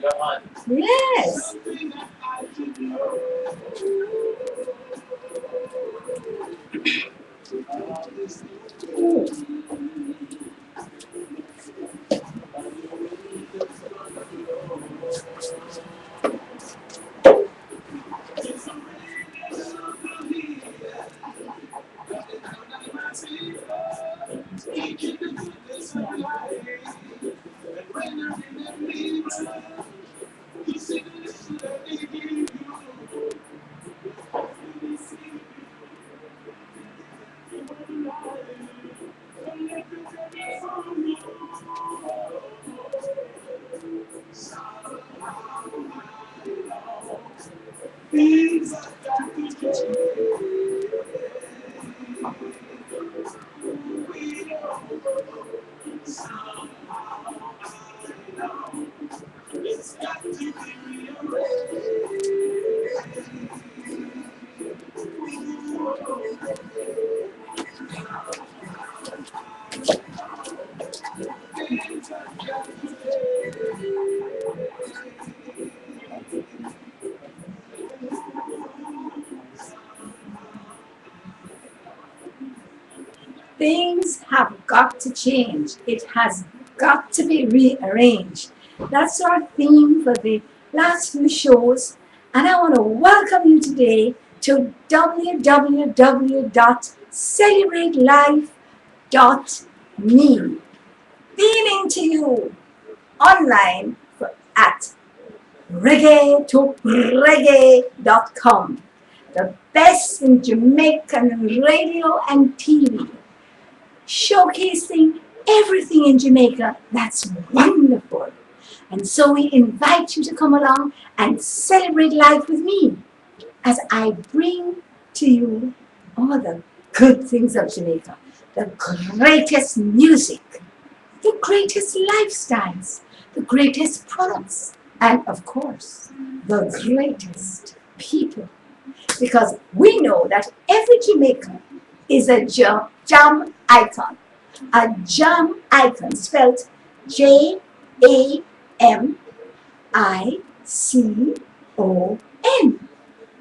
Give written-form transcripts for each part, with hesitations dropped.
Yes. Things have got to change. It has got to be rearranged. That's our theme for the last few shows. And I want to welcome you today to www.celebratelife.me. Beaming to you online at reggae2reggae.com. The best in Jamaican radio and TV, showcasing everything in Jamaica that's wonderful. And so we invite you to come along and celebrate life with me as I bring to you all the good things of Jamaica, the greatest music, the greatest lifestyles, the greatest products, and of course, the greatest people. Because we know that every Jamaican is a jam icon. A jam icon spelled JAMICON.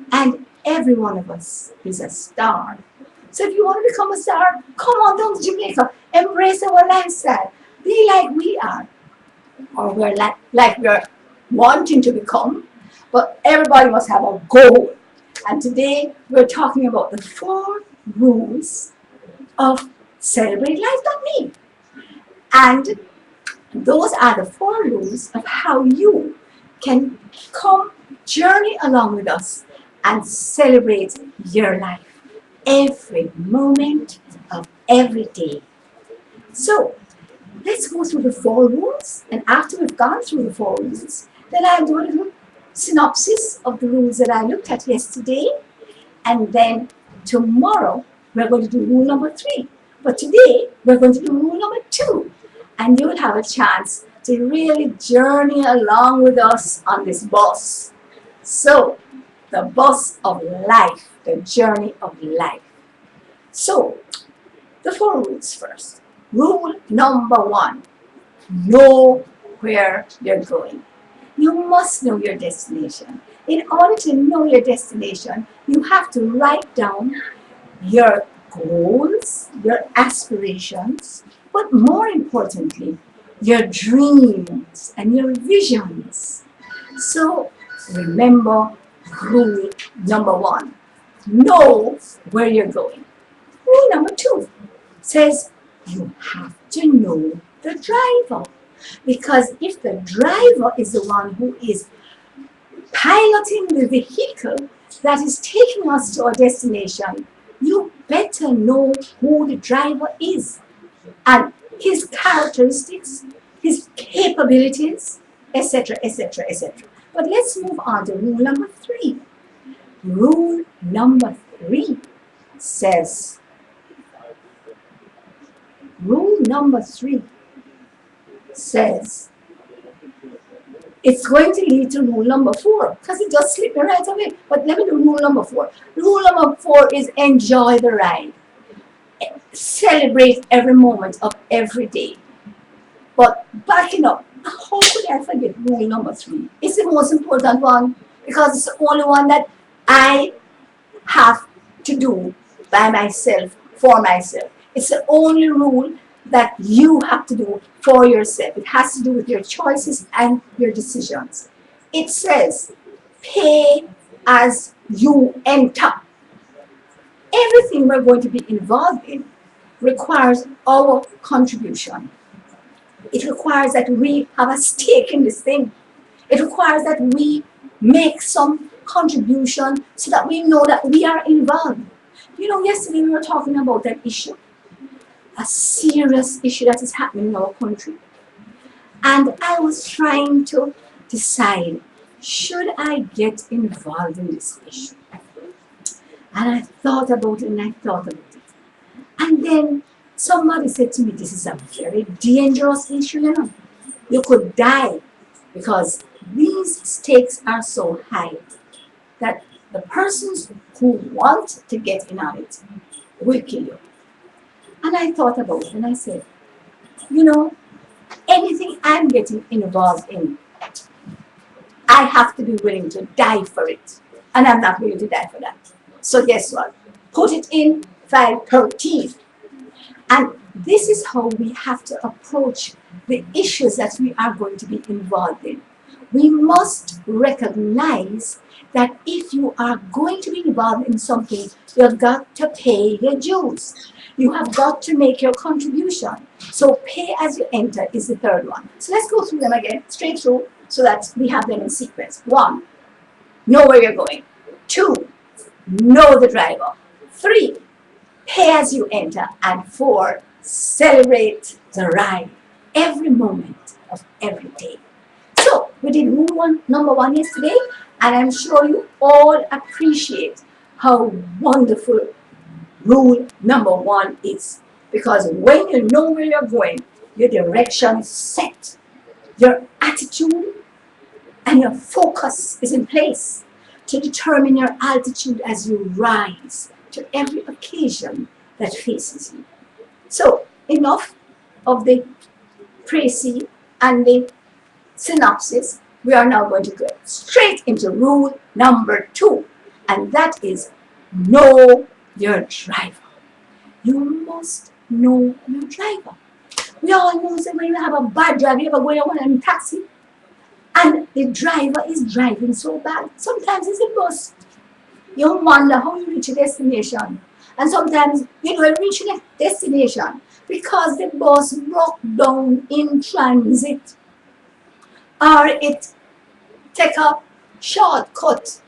And every one of us is a star. So if you want to become a star, come on down to Jamaica. Embrace our lifestyle. Be like we are. Or we're like we're wanting to become. But everybody must have a goal. And today we're talking about the 4 rules of Celebrate Life.me. And those are the 4 rules of how you can come journey along with us and celebrate your life every moment of every day. So let's go through the 4 rules. And after we've gone through the 4 rules, then I'll do a little synopsis of the rules that I looked at yesterday. And then tomorrow, we're going to do rule number 3. But today, we're going to do rule number 2. And you will have a chance to really journey along with us on this bus. So, the bus of life, the journey of life. So, the 4 rules first. Rule number 1, know where you're going. You must know your destination. In order to know your destination, you have to write down your goals, your aspirations, but more importantly, your dreams and your visions. So remember rule number 1, know where you're going. Rule number 2 says you have to know the driver. Because if the driver is the one who is piloting the vehicle that is taking us to our destination, you better know who the driver is and his characteristics, his capabilities, etc., etc., etc. But let's move on to rule number 3. Rule number 3 says, rule number 3 says, it's going to lead to rule number 4 because it just slipped me right away. But let me do rule number 4. Rule number 4 is enjoy the ride. Celebrate every moment of every day. But backing up, How could I forget rule number 3? It's the most important one because it's the only one that I have to do by myself, for myself. It's the only rule that you have to do for yourself. It has to do with your choices and your decisions. It says, pay as you enter. Everything we're going to be involved in requires our contribution. It requires that we have a stake in this thing. It requires that we make some contribution so that we know that we are involved. You know, yesterday we were talking about an issue, a serious issue that is happening in our country. And I was trying to decide, should I get involved in this issue? And I thought about it and I thought about it. And then somebody said to me, this is a very dangerous issue, you know. You could die because these stakes are so high that the persons who want to get in on it will kill you. And I thought about it and I said, you know, anything I'm getting involved in, I have to be willing to die for it. And I'm not willing to die for that. So guess what? Put it in file 13. And this is how we have to approach the issues that we are going to be involved in. We must recognize that if you are going to be involved in something, you've got to pay your dues. You have got to make your contribution. So pay as you enter is the third one. So let's go through them again, straight through, so that we have them in sequence. 1, know where you're going. 2, know the driver. 3, pay as you enter. And 4, celebrate the ride every moment of every day. So we did rule number 1 yesterday, and I'm sure you all appreciate how wonderful rule number 1 is. Because when you know where you're going, your direction is set, your attitude and your focus is in place to determine your altitude as you rise to every occasion that faces you. So, enough of the précis and the synopsis. We are now going to go straight into rule number 2, and that is know your driver. You must know your driver. We all know that when you have a bad driver, you ever go in a taxi and the driver is driving so bad. Sometimes it's a bus. You wonder how you reach a destination. And sometimes you don't reach a destination because the bus broke down in transit. Or it take a shortcut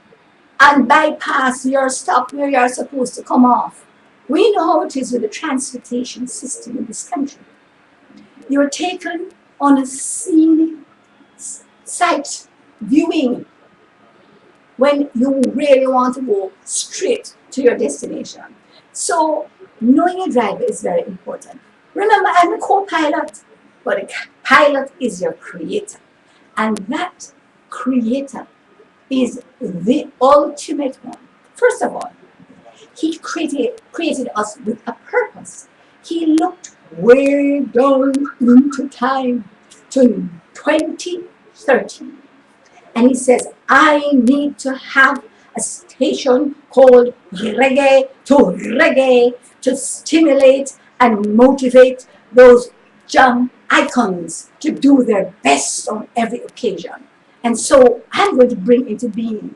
and bypass your stop where you are supposed to come off. We know how it is with the transportation system in this country. You're taken on a scenic sight viewing when you really want to go straight to your destination. So knowing your driver is very important. Remember, I'm a co-pilot, but a pilot is your creator. And that creator is the ultimate one. First of all, he created us with a purpose. He looked way down into time to 2030. And he says, I need to have a station called Reggae to stimulate and motivate those young icons to do their best on every occasion. And so I'm going to bring into being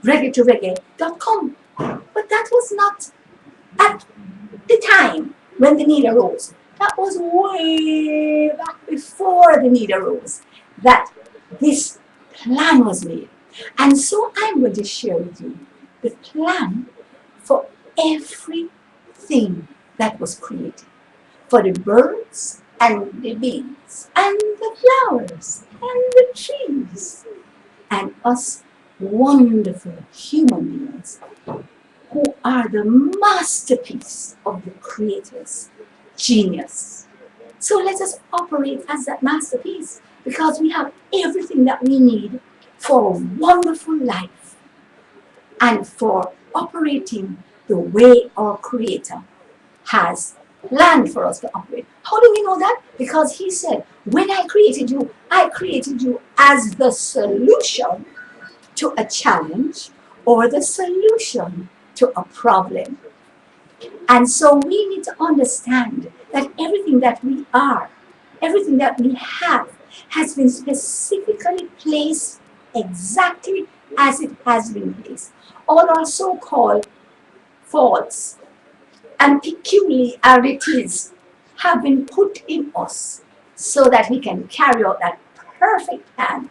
reggae2reggae.com. But that was not at the time when the need arose. That was way back before the need arose that this plan was made. And so I'm going to share with you the plan for everything that was created. For the birds and the bees and the flowers and the trees and us wonderful human beings who are the masterpiece of the Creator's genius. So let us operate as that masterpiece because we have everything that we need for a wonderful life and for operating the way our Creator has planned for us to operate. How do we know that? Because He said, When I created you as the solution to a challenge or the solution to a problem. And so we need to understand that everything that we are, everything that we have, has been specifically placed exactly as it has been placed. All our so called faults and peculiarities have been put in us so that we can carry out that perfect plan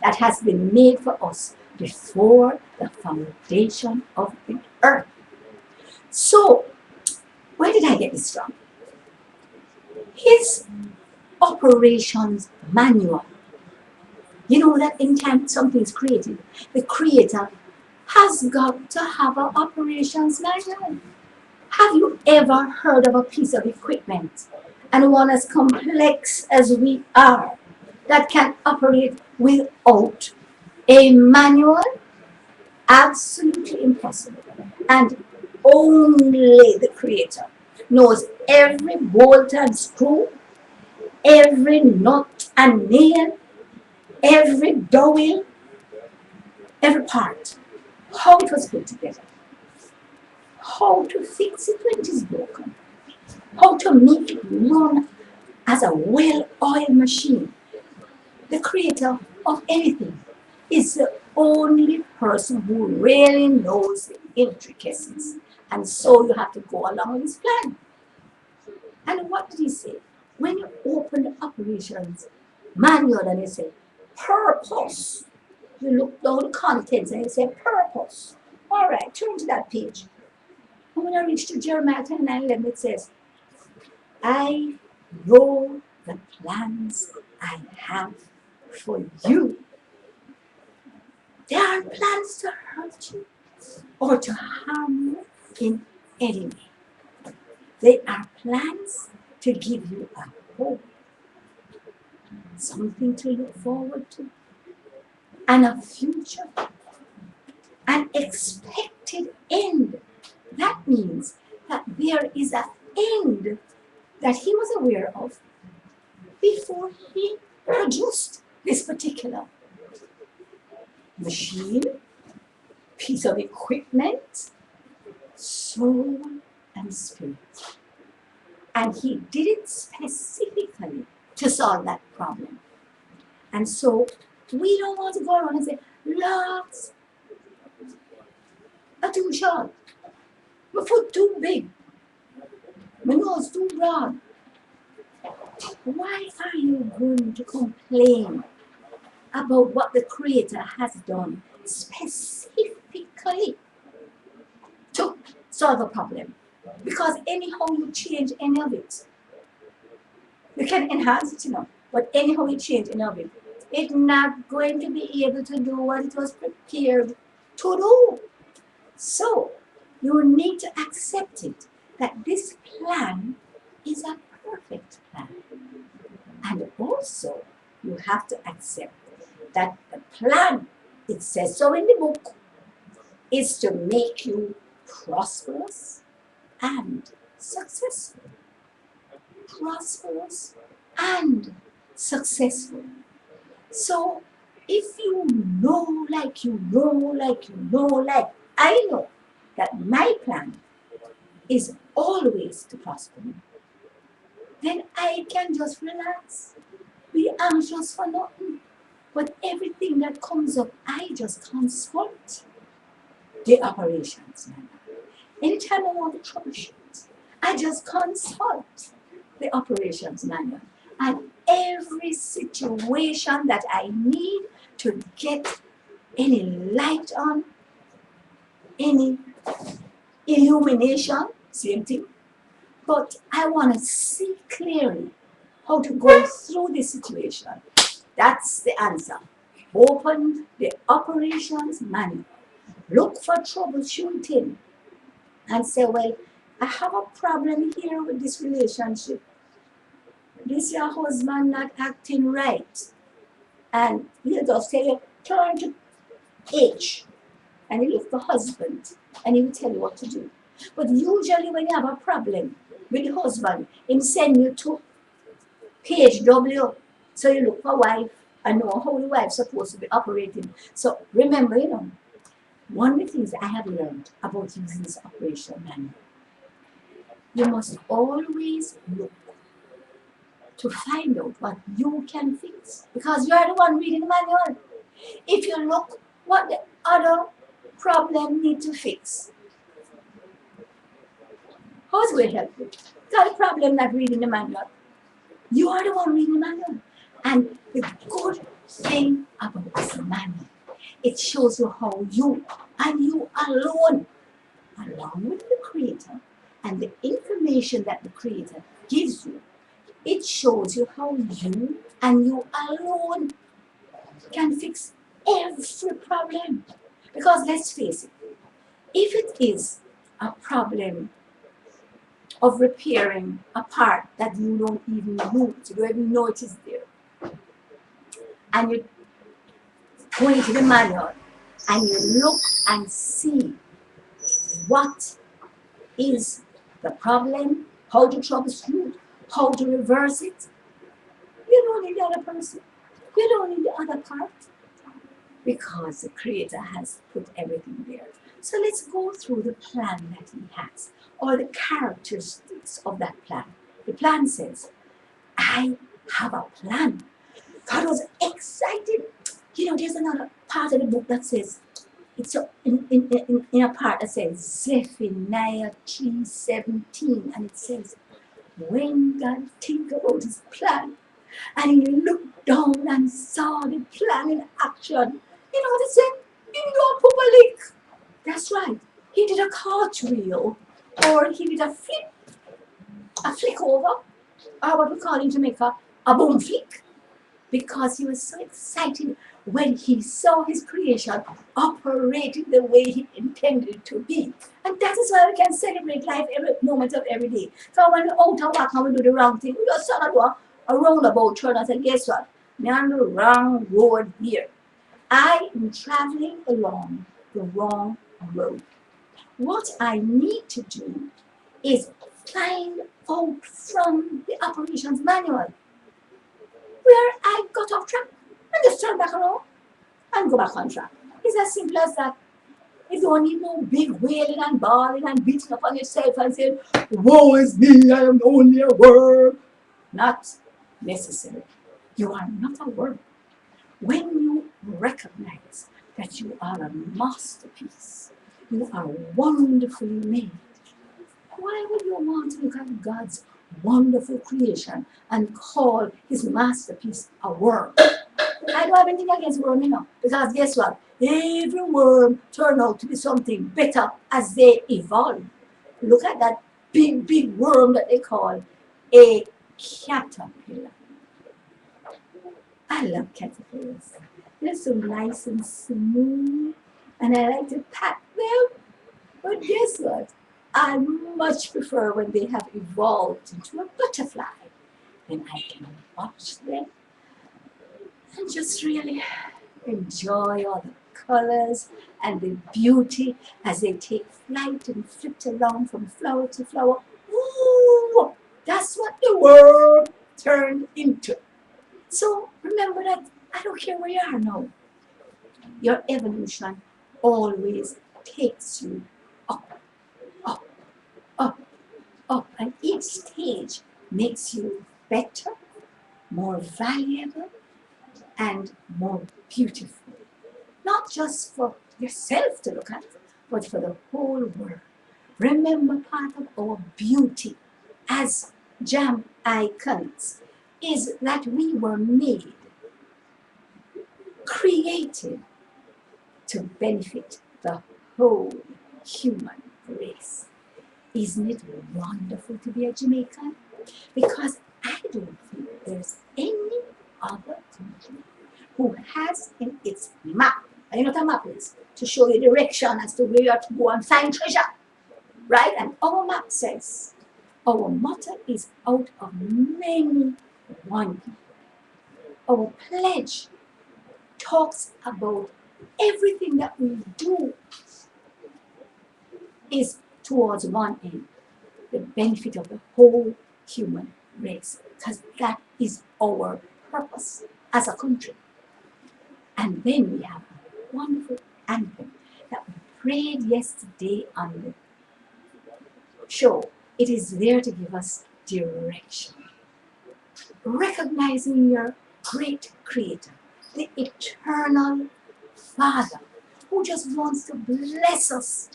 that has been made for us before the foundation of the earth. So, where did I get this from? His operations manual. You know that anytime something is created, the creator has got to have an operations manual. Have you ever heard of a piece of equipment, and one as complex as we are, that can operate without a manual? Absolutely impossible. And only the creator knows every bolt and screw, every nut and nail, every dowel, every part, how it was put together, how to fix it when it is broken, how to make it run as a well-oiled machine. The creator of anything is the only person who really knows the intricacies. And so you have to go along with his plan. And what did he say? When you open the operations manual and you say, purpose, you look down the contents and you say, purpose. All right, turn to that page. And when I reach to Jeremiah 29:11, it says, I know the plans I have for you. They are plans to hurt you or to harm you in any way. They are plans to give you a hope, something to look forward to, and a future, an expected end. That means that there is an end that he was aware of before he produced this particular machine, piece of equipment, soul, and spirit. And he did it specifically to solve that problem. And so we don't want to go around and say, Lord, I'm too short, my foot too big, my nose too broad. Why are you going to complain about what the Creator has done specifically to solve a problem? Because anyhow you change any of it, you can enhance it, but anyhow you change any of it, it's not going to be able to do what it was prepared to do. So you need to accept it, that this plan is a perfect plan. And also, you have to accept that the plan, it says so in the book, is to make you prosperous and successful. Prosperous and successful. So, if you know, like you know, like you know, like I know, that my plan is always to prosper me, then I can just relax, be anxious for nothing. But everything that comes up, I just consult the operations manual. Anytime I want to troubleshoot, I just consult the operations manual. And every situation that I need to get any light on, any illumination, same thing. But I want to see clearly how to go through the situation. That's the answer. Open the operations manual. Look for troubleshooting and say, well, I have a problem here with this relationship. This your husband not acting right. And he'll just tell you, turn to H. And you look for husband and he will tell you what to do. But usually when you have a problem with the husband, he send you to page W. So you look for a wife and know how the wife's supposed to be operating. So remember, one of the things I have learned about using this operation manual, you must always look to find out what you can fix because you are the one reading the manual. If you look what the other problem need to fix, how's it going to help you? Got a problem not reading the manual. You are the one reading the manual. And the good thing about this manual, it shows you how you and you alone, along with the creator and the information that the creator gives you, it shows you how you and you alone can fix every problem. Because let's face it, if it is a problem of repairing a part that you don't even use, you don't even know it is there, and you go into the manual and you look and see what is the problem, how to troubleshoot, how to reverse it, you don't need the other person. You don't need the other part because the creator has put everything there. So let's go through the plan that he has or the characteristics of that plan. The plan says, I have a plan. God was excited. There's another part of the book that says, it's in a part that says Zephaniah 3:17, and it says, when God think about his plan, and he looked down and saw the plan in action, you know what it said? He didn't go up a lick. That's right. He did a cartwheel, or he did a flick over, or what we call in Jamaica, a boom flick, because he was so excited when he saw his creation operating the way he intended it to be. And that is why we can celebrate life every moment of every day. So when we're out of whack and we do the wrong thing, we just sort of do a roundabout turn and say, guess what? I'm on the wrong road here. I am traveling along the wrong road. What I need to do is find out from the operations manual where I got off track and just turn back around and go back on track. It's as simple as that. You don't need no big wailing and bawling and beating up on yourself and saying, woe is me, I am only a worm. Not necessary. You are not a worm. When you recognize that you are a masterpiece, you are wonderfully made, why would you want to look at God's wonderful creation and call his masterpiece a worm? I don't have anything against worm, because guess what? Every worm turn out to be something better as they evolve. Look at that big, big worm that they call a caterpillar. I love caterpillars. They're so nice and smooth, and I like to pat them. But guess what? I much prefer when they have evolved into a butterfly. Then I can watch them and just really enjoy all the colors and the beauty as they take flight and flit around from flower to flower. Ooh, that's what the world turned into. So remember that I don't care where you are now. Your evolution always takes you up, up, up, up. And each stage makes you better, more valuable, and more beautiful. Not just for yourself to look at, but for the whole world. Remember, part of our beauty as Jam icons is that we were made, created to benefit the whole human race. Isn't it wonderful to be a Jamaican? Because I don't think there's any other country who has in its map, and you know what a map is? To show you direction as to where you have to go and find treasure. Right? And our map says, our motto is out of many one. Our pledge talks about everything that we do is towards one end, the benefit of the whole human race, because that is our purpose as a country. And then we have a wonderful anthem that we prayed yesterday on the show. It is there to give us direction. Recognizing your great creator, the eternal Father, who just wants to bless us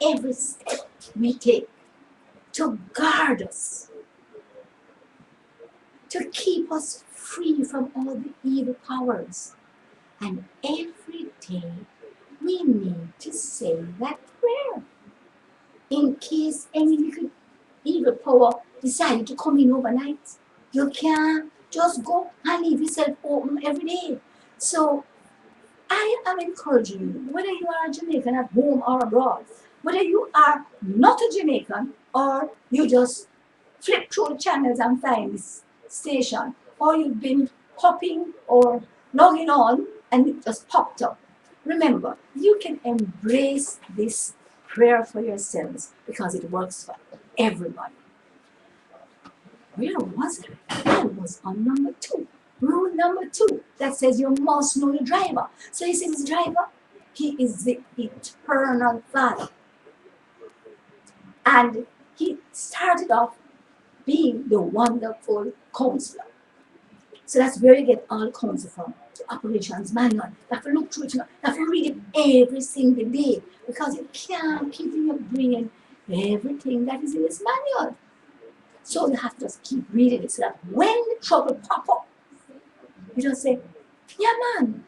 every step we take, to guard us, to keep us free from all the evil powers. And every day we need to say that prayer in case any little evil power decided to come in overnight. You can't just go and leave yourself open every day. So I am encouraging you, whether you are a Jamaican at home or abroad, whether you are not a Jamaican or you just flip through the channels and find this station, or you've been hopping or logging on and it just popped up. Remember, you can embrace this prayer for yourselves because it works for everybody. Where was it? I was on number 2. Rule number 2 that says you must know your driver. So you see this driver? He is the eternal Father. And he started off being the wonderful counselor. So that's where you get all counsel from. The operations manual. You have to look through it. You have to read it every single day because you can't keep in your brain everything that is in this manual. So you have to just keep reading it so that when the trouble pop up, you just say, yeah man.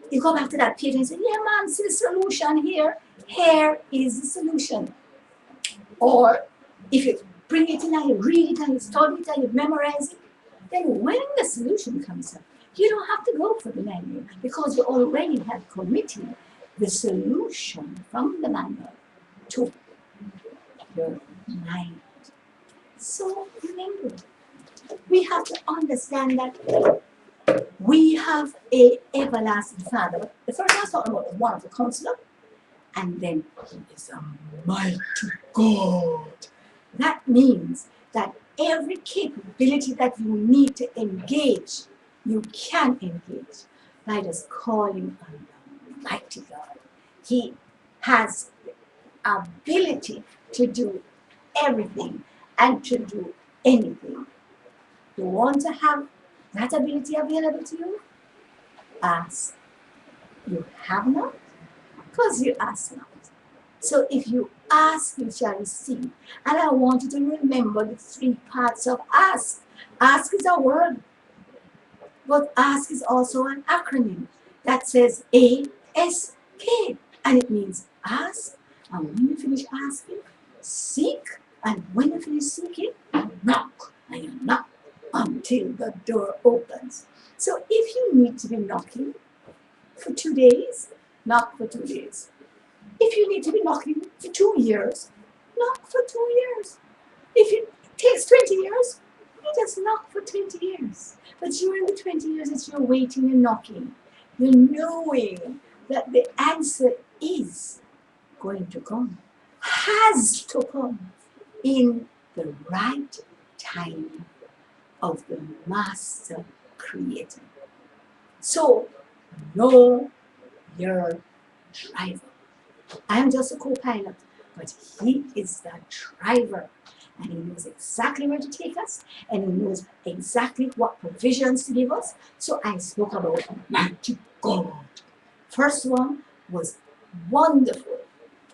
You go back to that page and say, yeah man, see the solution here. Here is the solution. Or if you bring it in and you read it and you study it and you memorize it, then when the solution comes up, you don't have to go for the manual because you already have committed the solution from the manual to your mind. So remember, we have to understand that we have a everlasting Father. The first I was talking about one of the counselor, and then he is a mighty God. That means that every capability that you need to engage, you can engage by just calling on the mighty God. He has the ability to do everything and to do anything. You want to have that ability available to you? Ask. You have not because you ask not. So if you ask, you shall receive. And I want you to remember the 3 parts of ask. Ask is a word, but ask is also an acronym that says ASK. And it means ask, and when you finish asking, seek, and when you finish seeking, knock, and you knock until the door opens. So if you need to be knocking for 2 days, knock for 2 days. If you need to be knocking for 2 years, knock for 2 years. If it takes 20 years, you just knock for 20 years. But during the 20 years that you're waiting and knocking, you're knowing that the answer is going to come, has to come in the right time of the Master Creator. So, know your driver. I'm just a co-pilot, but he is the driver. And he knows exactly where to take us, and he knows exactly what provisions to give us. So I spoke about mighty God. First one was wonderful,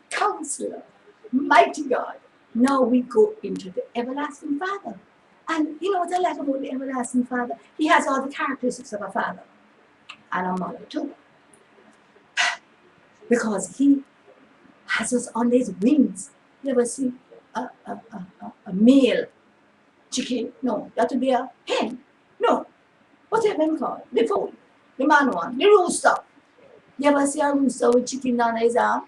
counselor, mighty God. Now we go into the everlasting Father. And you know what I like about the everlasting Father? He has all the characteristics of a father and a mother too. Because he has us on his wings. You ever see a male chicken? No, that would be a hen. No, what's that name called? The fowl, the man one, the rooster. You ever see a rooster with chicken on his arm?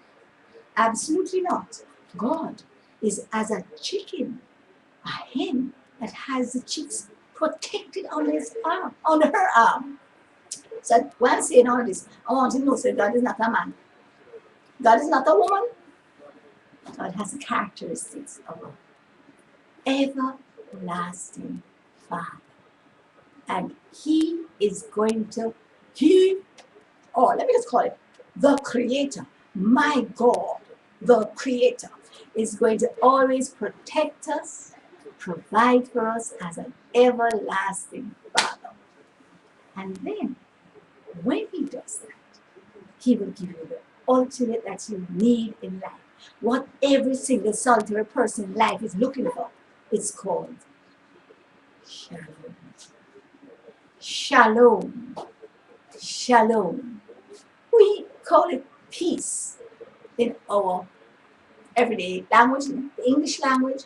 Absolutely not. God is as a chicken, a hen that has the chicks protected on his arm, on her arm. So when I'm saying all this, I want you to know that God is not a man. God is not a woman. God has the characteristics of an everlasting Father. And he is going to, let me just call it the Creator, my God, the Creator, is going to always protect us, provide for us as an everlasting Father. And then, when he does that, he will give you the ultimate that you need in life. What every single solitary person in life is looking for. It's called shalom. Shalom. Shalom. We call it peace in our everyday language, in the English language,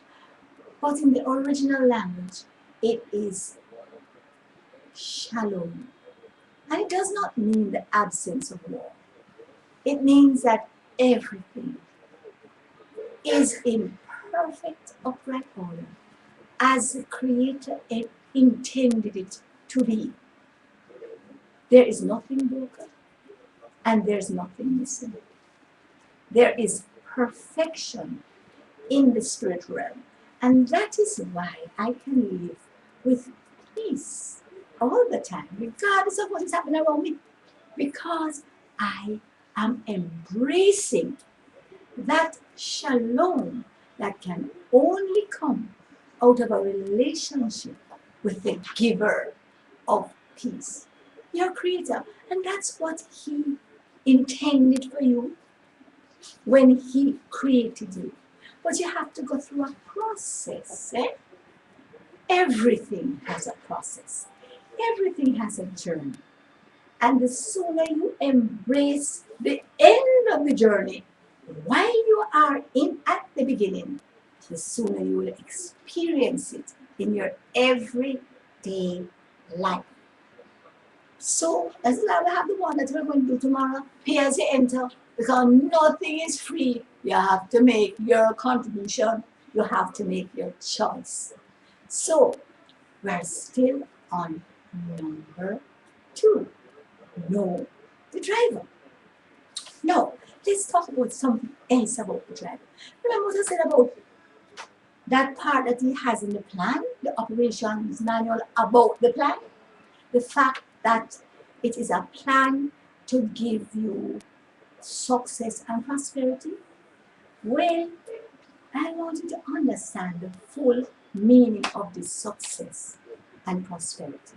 but in the original language, it is shalom. And it does not mean the absence of war. It means that everything is in perfect upright order as the Creator intended it to be. There is nothing broken and there's nothing missing. There is perfection in the spirit realm. And that is why I can live with peace all the time, regardless of what is happening around me, because I am embracing that shalom that can only come out of a relationship with the giver of peace, your Creator. And that's what He intended for you when He created you. But you have to go through a process. Everything has a process. Everything has a journey. And the sooner you embrace the end of the journey, while you are in at the beginning, the sooner you will experience it in your everyday life. So, as long as we have the one that we're going to do tomorrow, pay as you enter, because nothing is free. You have to make your contribution, you have to make your choice. So, we're still on number 2. Know the driver. Now, let's talk about something else about the driver. Remember what I said about that part that he has in the plan, the operations manual about the plan? The fact that it is a plan to give you success and prosperity. Well, I want you to understand the full meaning of this success and prosperity.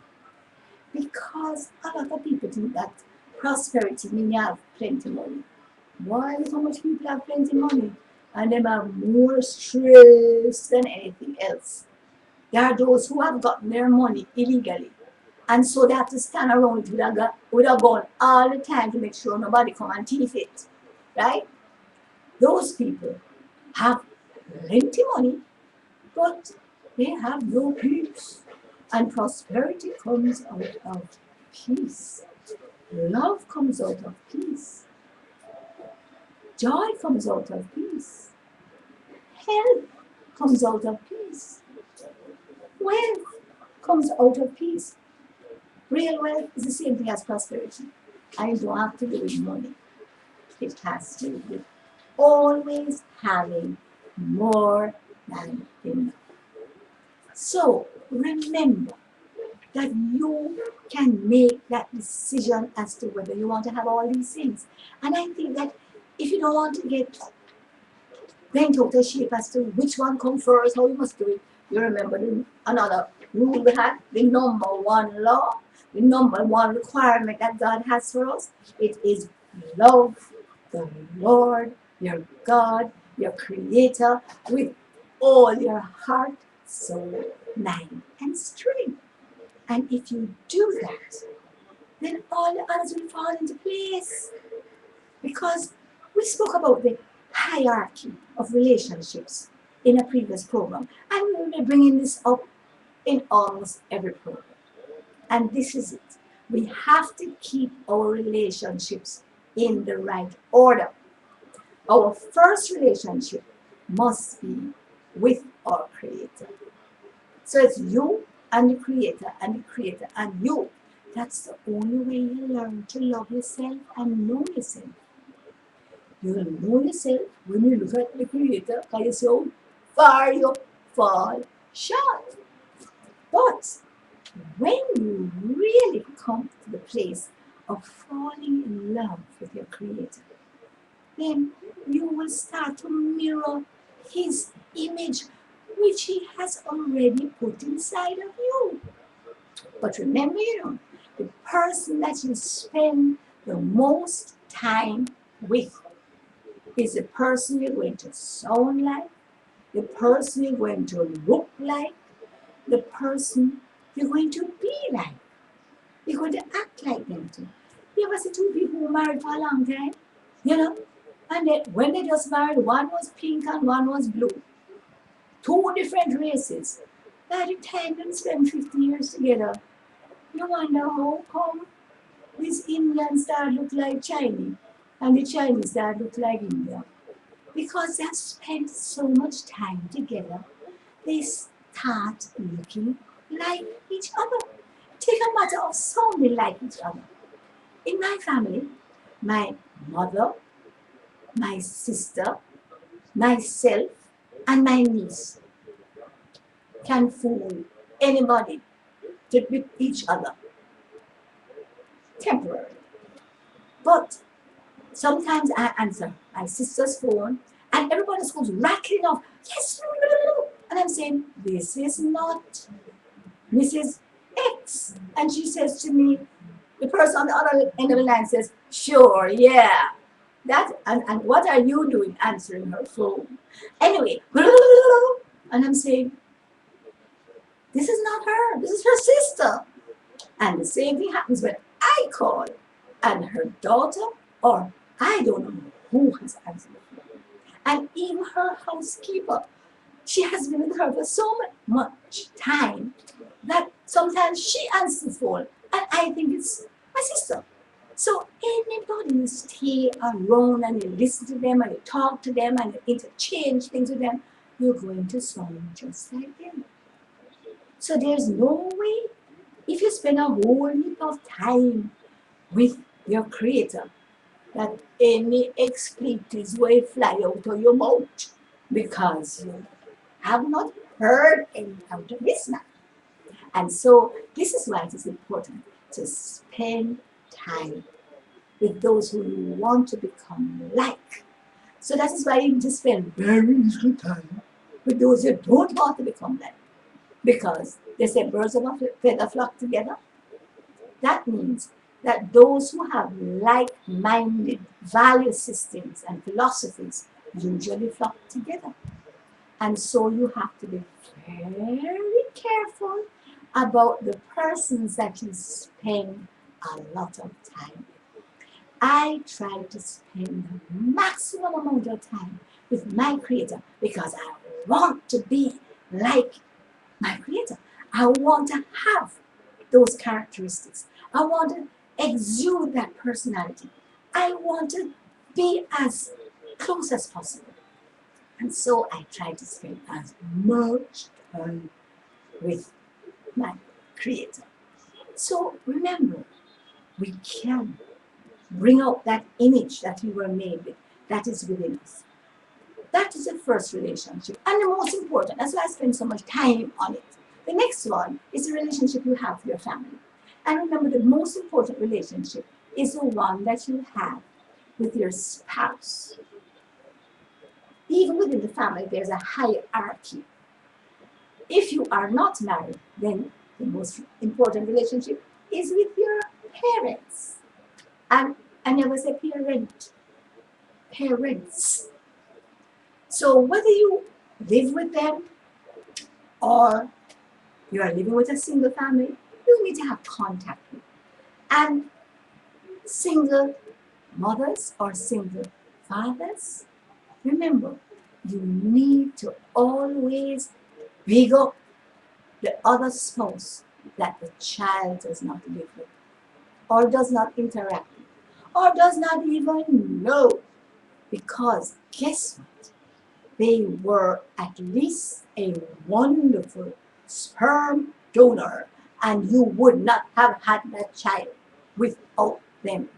Because a lot of people think that prosperity means you have plenty money. Why so much people have plenty money and them have more stress than anything else? There are those who have gotten their money illegally, and so they have to stand around it with a gun all the time to make sure nobody come and thief it. Right? Those people have plenty money, but they have no peace. And prosperity comes out of peace. Love comes out of peace. Joy comes out of peace. Health comes out of peace. Wealth comes out of peace. Real wealth is the same thing as prosperity. And it don't have to do with money. It has to do with always having more than enough. So remember that you can make that decision as to whether you want to have all these things. And I think that if you don't want to get bent out of shape as to which one comes first, how you must do it, you remember another rule we had, the number one law, the number one requirement that God has for us. It is love the Lord, your God, your Creator, with all your heart, soul, mind, and strength. And if you do that, then all the others will fall into place. Because we spoke about the hierarchy of relationships in a previous program, and we will be bringing this up in almost every program. And this is it. We have to keep our relationships in the right order. Our first relationship must be with our Creator. So it's you and the Creator and the Creator and you. That's the only way you learn to love yourself and know yourself. You'll know yourself when you look at the Creator, because you see how far you fall short. But when you really come to the place of falling in love with your Creator, then you will start to mirror His image, which He has already put inside of you. But remember, the person that you spend the most time with is the person you're going to sound like, the person you're going to look like, the person you're going to be like. You're going to act like them too. You ever see two people who were married for a long time? You know? And then when they just married, one was pink and one was blue. Two different races. By the time they spend 50 years together, you wonder how come these Indians start look like Chinese and the Chinese start look like India. Because they have spent so much time together, they start looking like each other. Take a matter of sounding like each other. In my family, my mother, my sister, myself, and my niece can fool anybody with each other temporarily. But sometimes I answer my sister's phone and everybody's phone's rattling off. Yes, and I'm saying, this is not Mrs. X. And she says to me, the person on the other end of the line says, sure, yeah. That and what are you doing answering her phone? Anyway, and I'm saying, this is not her, this is her sister. And the same thing happens when I call and her daughter, or I don't know who has answered the phone. And even her housekeeper, she has been with her for so much time that sometimes she answers the phone and I think it's my sister. So anybody you stay around and you listen to them and you talk to them and you interchange things with them, you're going to sound just like them. So there's no way, if you spend a whole heap of time with your Creator, that any expletives will fly out of your mouth because you have not heard any out of this man. And so this is why it is important to spend time with those who you want to become like. So that is why you need to spend very little time with those you don't want to become like. Because they say birds of a feather flock together. That means that those who have like-minded value systems and philosophies usually flock together. And so you have to be very careful about the persons that you spend a lot of time with. I try to spend the maximum amount of time with my Creator because I want to be like my Creator. I want to have those characteristics. I want to exude that personality. I want to be as close as possible. And so I try to spend as much time with my Creator. So remember, we can bring out that image that we were made with, that is within us. That is the first relationship, and the most important. That's why I spend so much time on it. The next one is the relationship you have with your family. And remember, the most important relationship is the one that you have with your spouse. Even within the family, there's a hierarchy. If you are not married, then the most important relationship is with your parents. And I never say parent, parents. So whether you live with them or you are living with a single family, you need to have contact with. And single mothers or single fathers, remember, you need to always big up the other spouse that the child does not live with, or does not interact with, or does not even know. Because guess what? They were at least a wonderful sperm donor, and you would not have had that child without them.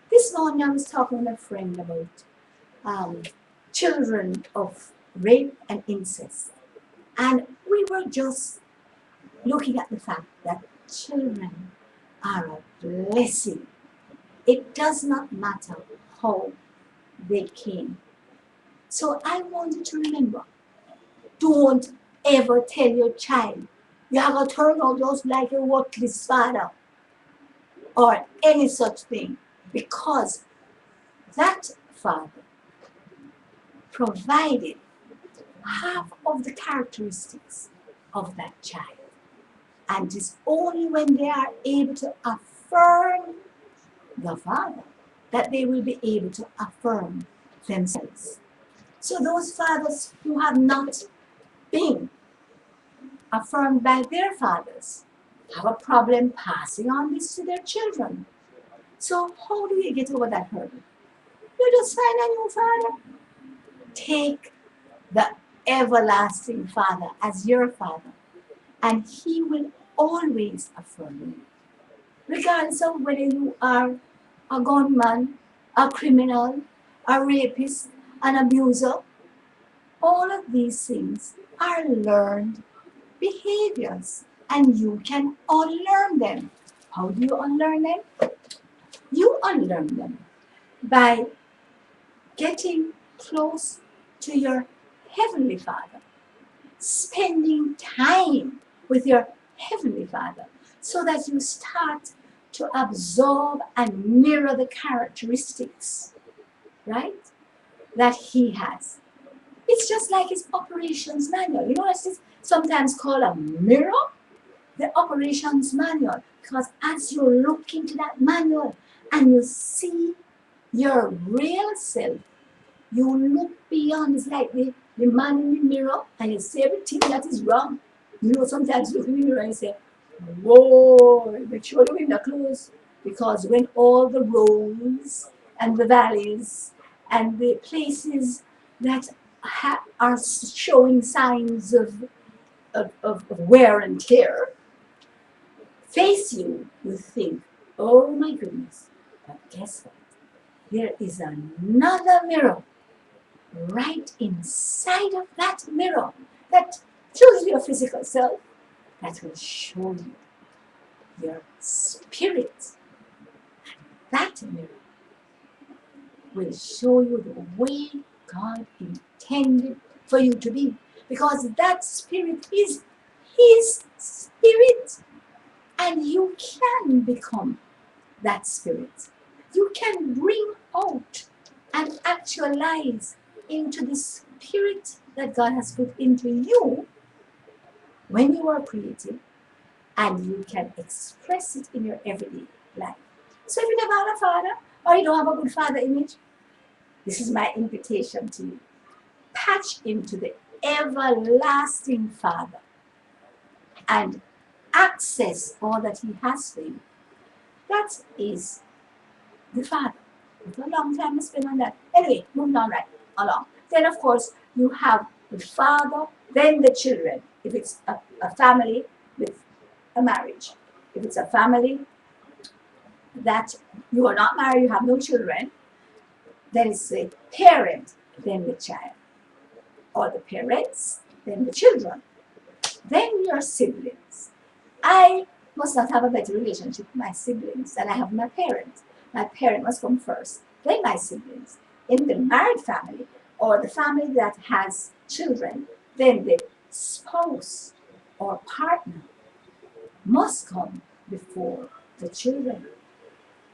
This morning I was talking with a friend about children of rape and incest. And we were just looking at the fact that children are a blessing. It does not matter how they came. So I want you to remember, don't ever tell your child, you are going to turn out just like your worthless father or any such thing, because that father provided half of the characteristics of that child. And it's only when they are able to affirm the father that they will be able to affirm themselves. So those fathers who have not been affirmed by their fathers have a problem passing on this to their children. So how do you get over that hurdle? You just find a new father. Take the everlasting Father as your Father, and He will always affirm you, regardless of whether you are a gunman, a criminal, a rapist, an abuser. All of these things are learned behaviors, and you can unlearn them. How do you unlearn them? You unlearn them by getting close to your Heavenly Father, spending time with your Heavenly Father, so that you start to absorb and mirror the characteristics, right, that He has. It's just like His operations manual. You know what it's sometimes called a mirror? The operations manual. Because as you look into that manual and you see your real self, you look beyond. It's like the man in the mirror and you see everything that is wrong. You know, sometimes you look in the mirror and you say, whoa, make sure the window closed. Because when all the roads and the valleys and the places that are showing signs of wear and tear face you, you think, oh my goodness. But guess what? There is another mirror right inside of that mirror that shows you your physical self, that will show you your spirit. That mirror will show you the way God intended for you to be, because that spirit is His spirit, and you can become that spirit. You can bring out and actualize into the spirit that God has put into you when you are creative, and you can express it in your everyday life. So if you never had a father, or you don't have a good father image, this is my invitation to you. Patch into the everlasting Father and access all that He has for you. That is the Father. It's a long time to spend on that. Anyway, moving on right along. Then, of course, you have the father, then the children. If it's a family with a marriage, if it's a family that you are not married, you have no children, then it's the parent, then the child, or the parents, then the children, then your siblings. I must not have a better relationship with my siblings than I have with my parents. My parent must come first, then my siblings. In the married family, or the family that has children, then the spouse or partner must come before the children.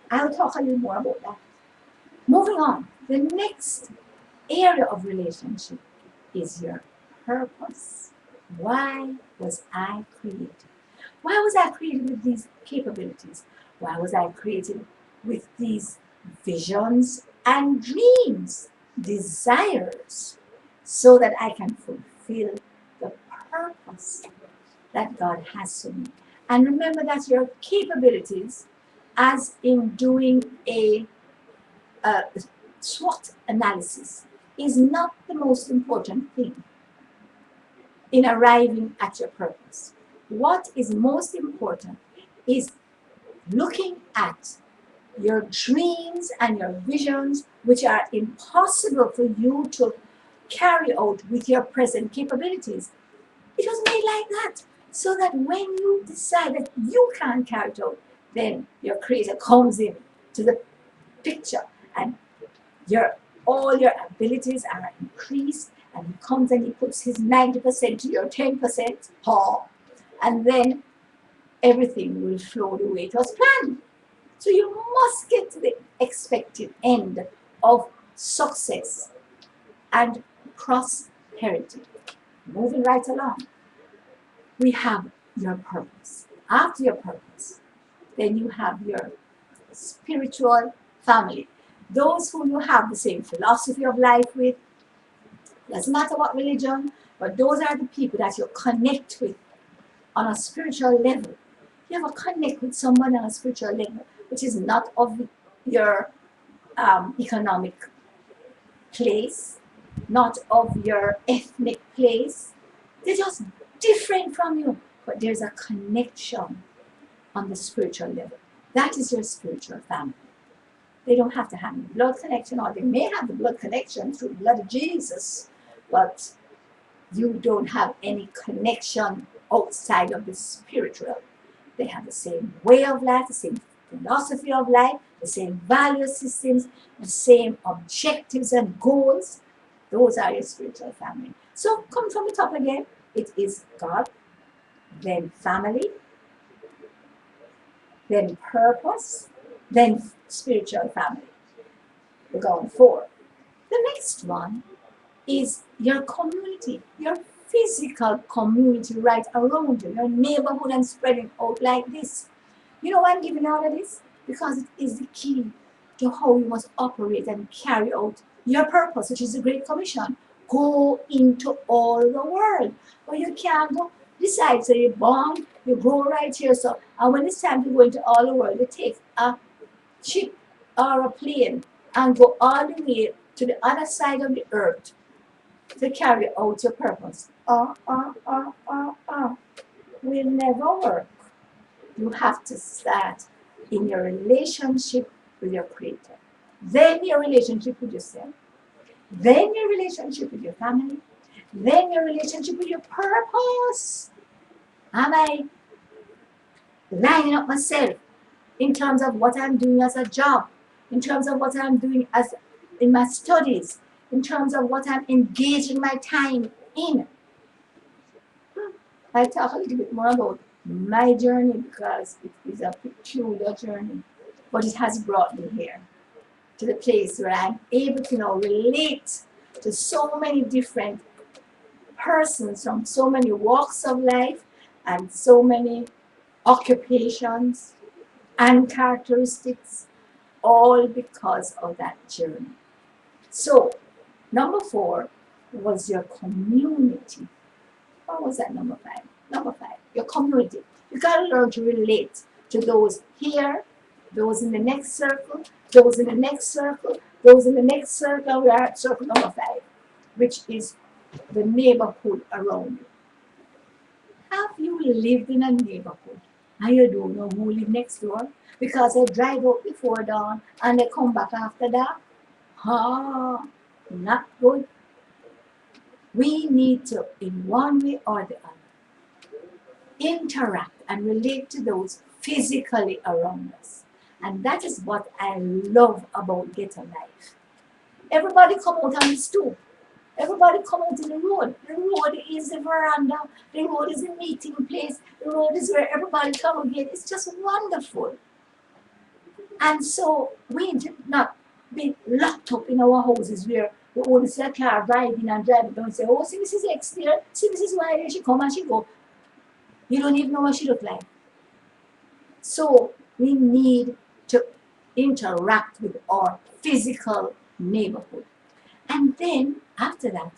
I'll talk a little more about that. Moving on, the next area of relationship is your purpose. Why was I created? Why was I created with these capabilities? Why was I created with these visions and dreams, desires, so that I can fulfill the purpose that God has for me? And remember that your capabilities, as in doing a SWOT analysis, is not the most important thing in arriving at your purpose. What is most important is looking at your dreams and your visions, which are impossible for you to carry out with your present capabilities. It was made like that. So that when you decide that you can't carry it out, then your creator comes in to the picture, and your all your abilities are increased, and he comes and he puts his 90% to your 10%, and then everything will flow the way it was planned. So you must get to the expected end of success and prosperity. Moving right along, we have your purpose. After your purpose, then you have your spiritual family. Those who you have the same philosophy of life with, doesn't matter what religion, but those are the people that you connect with on a spiritual level. You have a connect with someone on a spiritual level, which is not of your economic place, not of your ethnic place. They're just different from you, but there's a connection on the spiritual level. That is your spiritual family. They don't have to have a blood connection, or they may have the blood connection through the blood of Jesus, but you don't have any connection outside of the spiritual. They have the same way of life, the same philosophy of life, the same value systems, the same objectives and goals. Those are your spiritual family. So come from the top again. It is God, then family, then purpose, then spiritual family. We're going forward. The next one is your community, your physical community right around you, your neighborhood, and spreading out like this. You know why I'm giving all of this? Because it is the key to how you must operate and carry out your purpose, which is the Great Commission. Go into all the world. But you can't go decide, so you're born, you grow right here. So, and when it's time to go into all the world, you take a ship or a plane and go all the way to the other side of the earth to carry out your purpose. Will never work. You have to start in your relationship with your Creator, then your relationship with yourself, then your relationship with your family, then your relationship with your purpose. Am I lining up myself in terms of what I'm doing as a job, in terms of what I'm doing as in my studies, in terms of what I'm engaging my time in? I'll talk a little bit more about my journey because it is a peculiar journey, but it has brought me here to the place where I'm able to now relate to so many different persons from so many walks of life and so many occupations and characteristics, all because of that journey. So, number 4 was your community. What was that number 5? Number 5, your community. You got to learn to relate to those here, those in the next circle, those in the next circle, those in the next circle. We are at circle number 5, which is the neighborhood around you. Have you lived in a neighborhood and you don't know who live next door because they drive out before dawn and they come back after dark? Not good. We need to, in one way or the other, interact and relate to those physically around us. And that is what I love about Ghetto Life. Everybody come out on the stoop. Everybody come out in the road. The road is the veranda. The road is the meeting place. The road is where everybody congregates. It's just wonderful. And so we did not be locked up in our houses where we only see a car driving and driving and say, oh, see Mrs. X there, see Mrs. Y there, she come and she go. You don't even know what she look like. So we need to interact with our physical neighborhood. And then after that,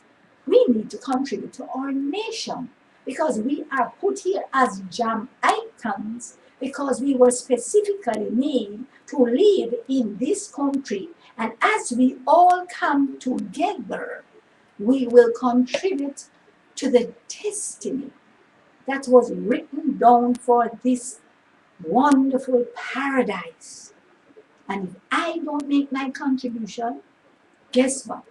we need to contribute to our nation because we are put here as Jamaicans because we were specifically made to live in this country. And as we all come together, we will contribute to the destiny that was written down for this wonderful paradise. And if I don't make my contribution, guess what?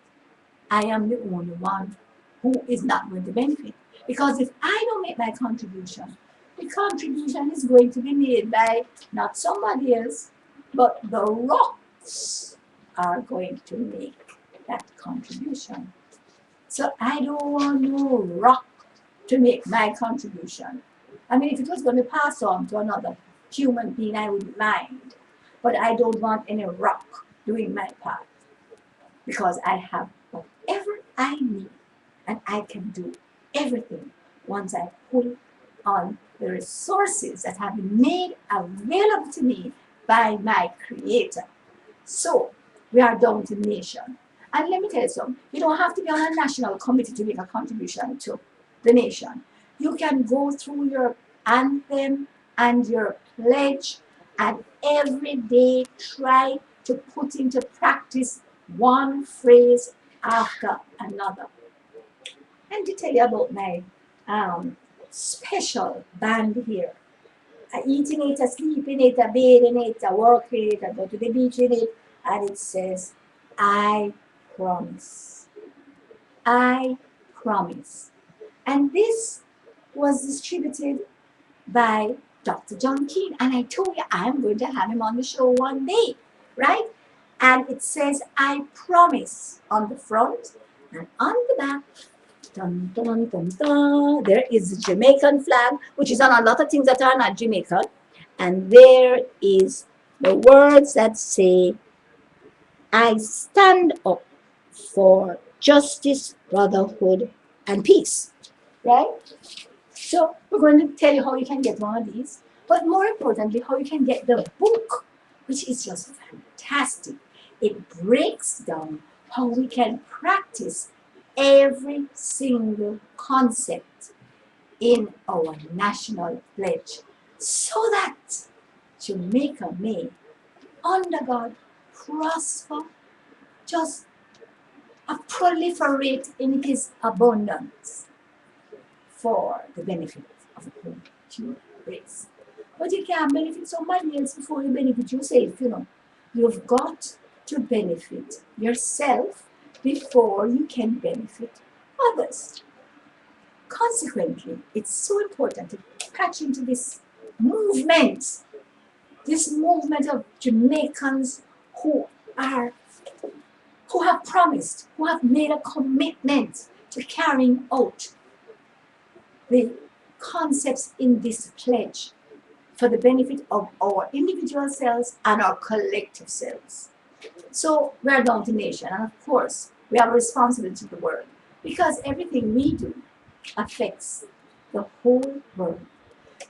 I am the only one who is not going to benefit. Because if I don't make my contribution, the contribution is going to be made by not somebody else, but the rocks are going to make that contribution. So I don't want no rock to make my contribution. I mean, if it was going to pass on to another human being, I wouldn't mind. But I don't want any rock doing my part because I have whatever I need and I can do everything once I pull on the resources that have been made available to me by my Creator. So we are down to the nation. And let me tell you something, you don't have to be on a national committee to make a contribution to the nation. You can go through your anthem and your pledge and every day try to put into practice one phrase after another. And to tell you about my special band here. I eat in it, I sleep in it, I bathe in it, I work in it, I go to the beach in it, and it says, I promise. I promise. And this was distributed by Dr. John Keane. And I told you I'm going to have him on the show one day, right? And it says, I promise on the front and on the back. Dun, dun, dun, dun. There is the Jamaican flag, which is on a lot of things that are not Jamaican. And there is the words that say, I stand up for justice, brotherhood, and peace. Right? So we're going to tell you how you can get one of these, but more importantly, how you can get the book, which is just fantastic. It breaks down how we can practice every single concept in our national pledge so that Jamaica may, under God, prosper, just proliferate in his abundance for the benefit of the whole human race. But you can't benefit somebody else before you benefit yourself, you know. You've got to benefit yourself before you can benefit others. Consequently, it's so important to catch into this movement of Jamaicans who have promised, who have made a commitment to carrying out the concepts in this pledge for the benefit of our individual selves and our collective selves. So we are down to nation, and of course, we have a responsibility to the world because everything we do affects the whole world.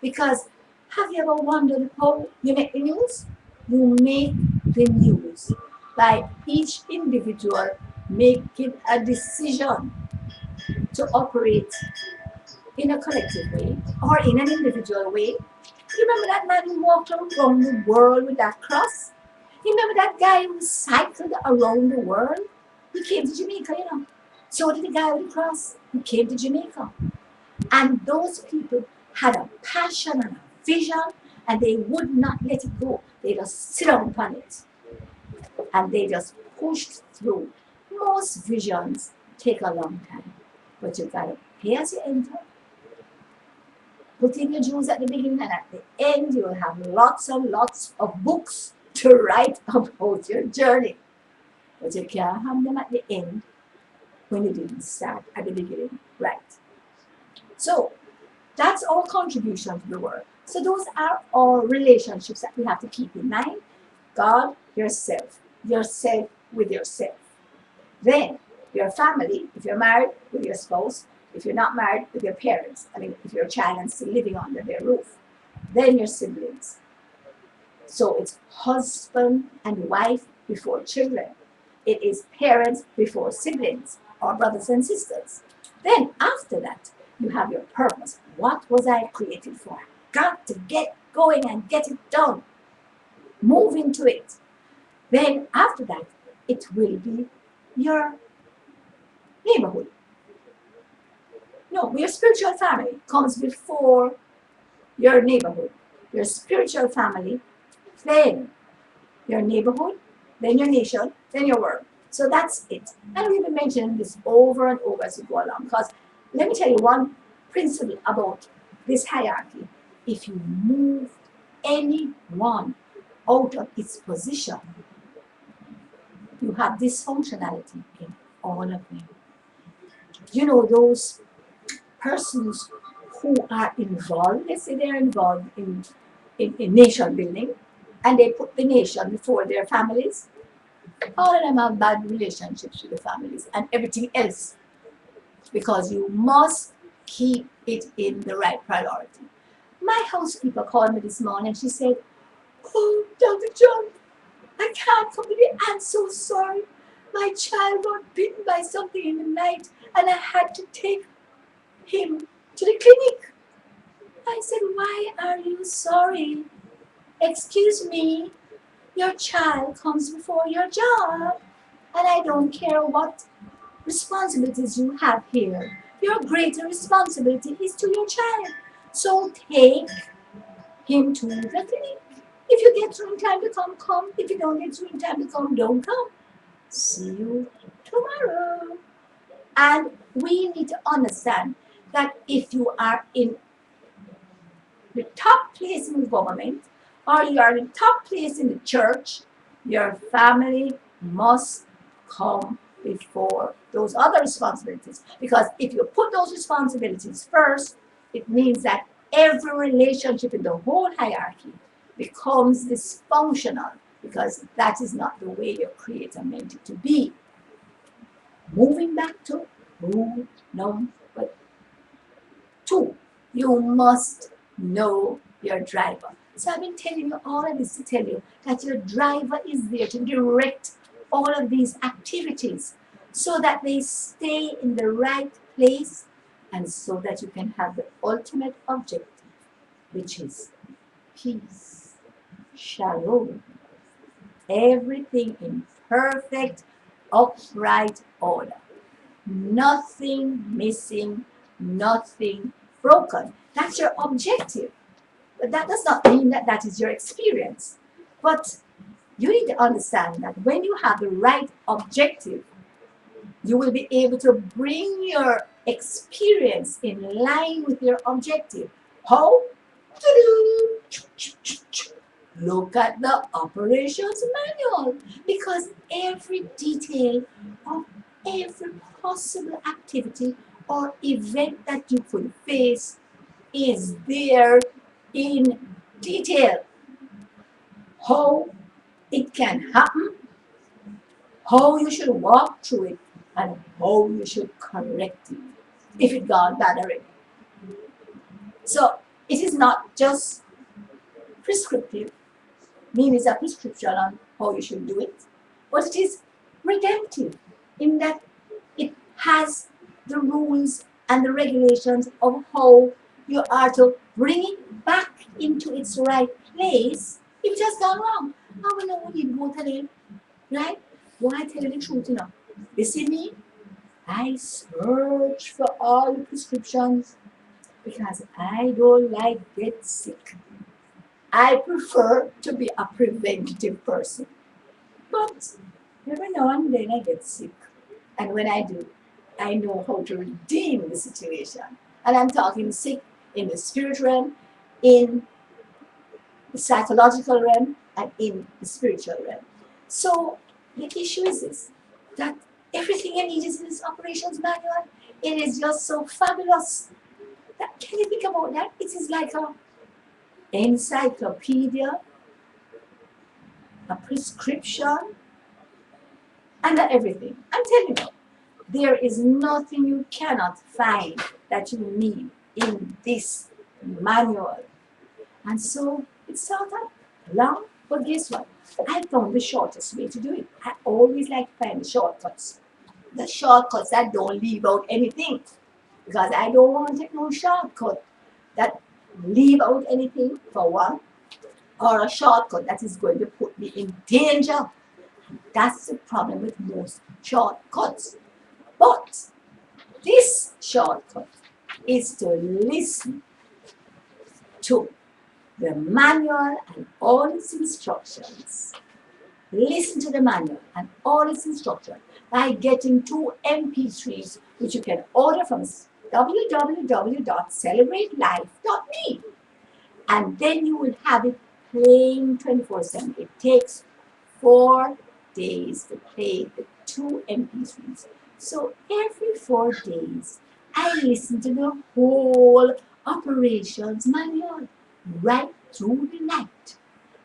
Because have you ever wondered how you make the news? You make the news by each individual making a decision to operate in a collective way or in an individual way. You remember that man who walked around the world with that cross? You remember that guy who cycled around the world? He came to Jamaica, you know. So did the guy with the cross. He came to Jamaica. And those people had a passion and a vision, and they would not let it go. They just sit down upon it. And they just pushed through. Most visions take a long time. But you gotta pay as you enter. Put in your dues at the beginning, and at the end, you will have lots and lots of books to write about your journey. But you can't have them at the end when you didn't start at the beginning, right? So that's our contribution to the world. So those are our relationships that we have to keep in mind. God, yourself with yourself. Then your family, if you're married, with your spouse. If you're not married, with your parents. I mean, if you're a child and still living under their roof. Then your siblings. So it's husband and wife before children. It is parents before siblings or brothers and sisters. Then after that, you have your purpose. What was I created for? Got to get going and get it done. Move into it. Then after that, it will be your neighborhood. No, your spiritual family comes before your neighborhood. Your spiritual family, then your neighborhood, then your nation, then your world. So that's it. And we've been mentioning this over and over as we go along. Because let me tell you one principle about this hierarchy. If you move anyone out of its position, you have dysfunctionality in all of them. You know, those persons who are involved, let's say they're involved in nation building, and they put the nation before their families, all of them have bad relationships with the families and everything else, because you must keep it in the right priority. My housekeeper called me this morning. She said, "Oh, Dr. John, I can't come today. I'm so sorry. My child got bitten by something in the night and I had to take him to the clinic." I said, "Why are you sorry? Excuse me, your child comes before your job, and I don't care what responsibilities you have here. Your greater responsibility is to your child. So take him to the clinic. If you get through in time to come, come. If you don't get through in time to come, don't come. See you tomorrow." And we need to understand that if you are in the top place in the government or you are in the top place in the church, your family must come before those other responsibilities. Because if you put those responsibilities first, it means that every relationship in the whole hierarchy becomes dysfunctional, because that is not the way your creator meant it to be. Moving back to rule number 2, you must know your driver. So I've been telling you all of this to tell you that your driver is there to direct all of these activities so that they stay in the right place and so that you can have the ultimate objective, which is peace, shalom, everything in perfect, upright order. Nothing missing, nothing broken. That's your objective. But that does not mean that that is your experience. But you need to understand that when you have the right objective, you will be able to bring your experience in line with your objective. How? Look at the operations manual, because every detail of every possible activity or event that you could face is there in detail. How it can happen, how you should walk through it, and how you should correct it if it gone bad already. So it is not just prescriptive, meaning it's a prescription on how you should do it, but it is redemptive in that it has the rules and the regulations of how you are to bring it back into its right place if it has gone wrong. How will know you go tell it, right? Why tell you the truth, you know? You see me? I search for all the prescriptions because I don't like get sick. I prefer to be a preventative person. But every now and then I get sick. And when I do, I know how to redeem the situation. And I'm talking sick in the spirit realm, in the psychological realm, and in the spiritual realm. So the issue is this, that everything I need is in this operations manual. It is just so fabulous. That, can you think about that? It is like a encyclopedia, a prescription, and everything. I'm telling you, there is nothing you cannot find that you need in this manual. And so it started long, but guess what? I found the shortest way to do it. I always like to find the shortcuts. The shortcuts that don't leave out anything. Because I don't want to take no shortcut that leave out anything, for one, or a shortcut that is going to put me in danger. That's the problem with most shortcuts. But this shortcut is to listen to the manual and all its instructions. Listen to the manual and all its instructions by getting 2 MP3s, which you can order from www.celebratelife.me, and then you will have it playing 24/7. It takes 4 days to play the two MP3s. So every 4 days, I listen to the whole operations manual right through the night,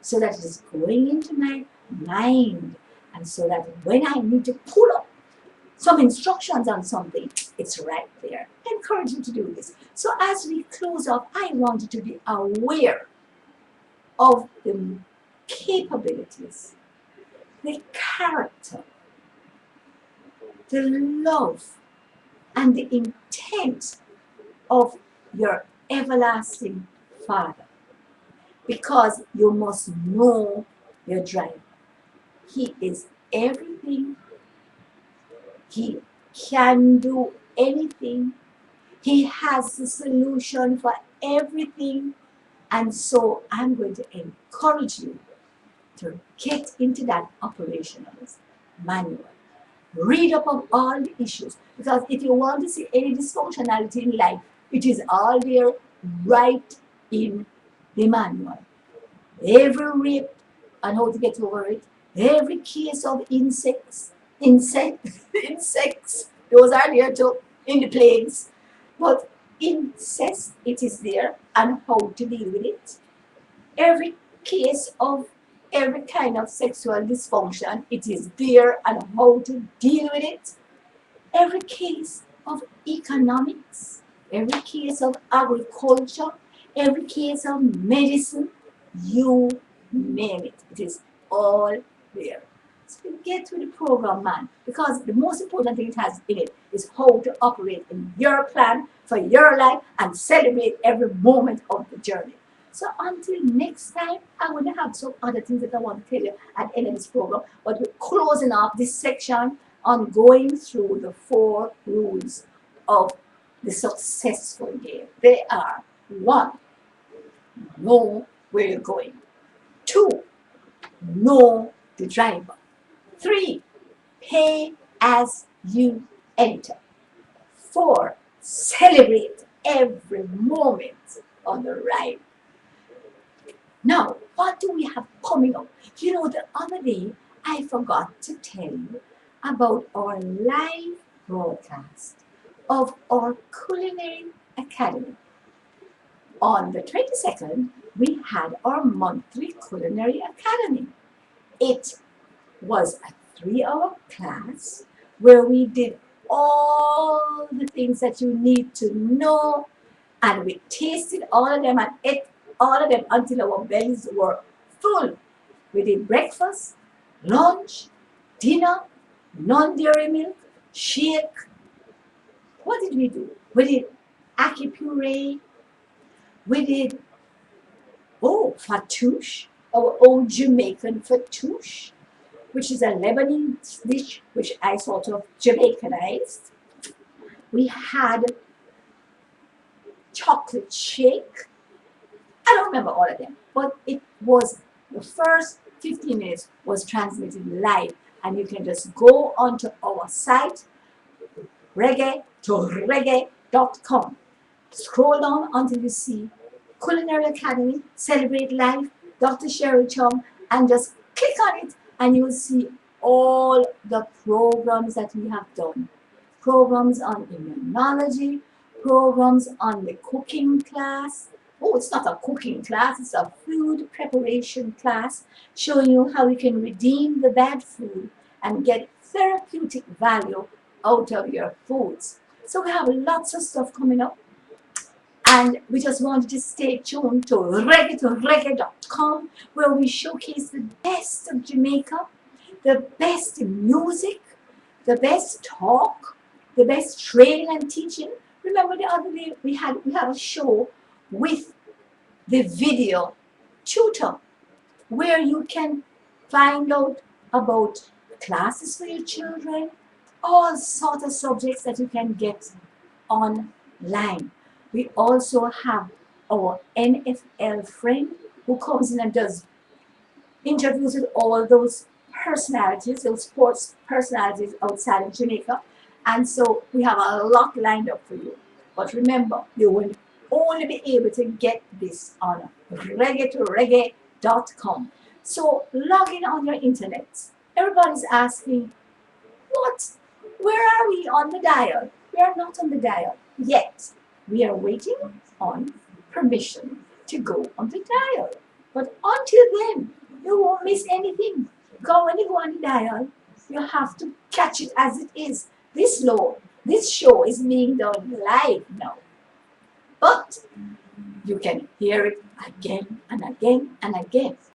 so that it is going into my mind, and so that when I need to pull up some instructions on something, it's right there. I encourage you to do this. So as we close off, I want you to be aware of the capabilities, the character, the love, and the intent of your everlasting Father. Because you must know your driver. He is everything. He can do anything. He has the solution for everything. And so I'm going to encourage you to get into that operational manual. Read up on all the issues, because if you want to see any dysfunctionality in life, it is all there right in the manual. Every rape and how to get over it, every case of insects, those are there too in the plagues. But incest, it is there, and how to deal with it. Every case of every kind of sexual dysfunction, it is there, and how to deal with it. Every case of economics, every case of agriculture, every case of medicine, you name it. It is all there. So get with the program, man, because the most important thing it has in it is how to operate in your plan for your life and celebrate every moment of the journey. So until next time, I'm going to have some other things that I want to tell you at the end of this program. But we're closing off this section on going through the 4 rules of the successful game. They are: 1, know where you're going; 2, know the driver; 3, pay as you enter; 4, celebrate every moment on the ride. Now, what do we have coming up? You know, the other day I forgot to tell you about our live broadcast of our Culinary Academy. On the 22nd, we had our monthly Culinary Academy. It was a 3-hour class where we did all the things that you need to know, and we tasted all of them and ate all of them until our bellies were full. We did breakfast, lunch, dinner, non-dairy milk, shake. What did we do? We did ackee puree. We did, fattoush, our own Jamaican fattoush, which is a Lebanese dish which I sort of Jamaicanized. We had chocolate shake. I don't remember all of them, but it was the first 15 minutes was transmitted live, and you can just go onto our site, reggae2reggae.com. Scroll down until you see Culinary Academy, Celebrate Life, Dr. Sherry Chum, and just click on it, and you'll see all the programs that we have done. Programs on immunology, programs on the cooking class. Oh, it's not a cooking class, it's a food preparation class showing you how you can redeem the bad food and get therapeutic value out of your foods. So we have lots of stuff coming up. And we just wanted to stay tuned to reggae2reggae.com, where we showcase the best of Jamaica, the best music, the best talk, the best training and teaching. Remember the other day we had a show with the video tutor, where you can find out about classes for your children, all sorts of subjects that you can get online. We also have our NFL friend who comes in and does interviews with all those personalities, those sports personalities outside of Jamaica. And so we have a lot lined up for you. But remember, you will only be able to get this on reggae2reggae.com. So log in on your internet. Everybody's asking, what? Where are we on the dial? We are not on the dial yet. We are waiting on permission to go on the dial. But until then, you won't miss anything. Because when you go on the dial, you have to catch it as it is. This show is being done live now. But you can hear it again and again and again.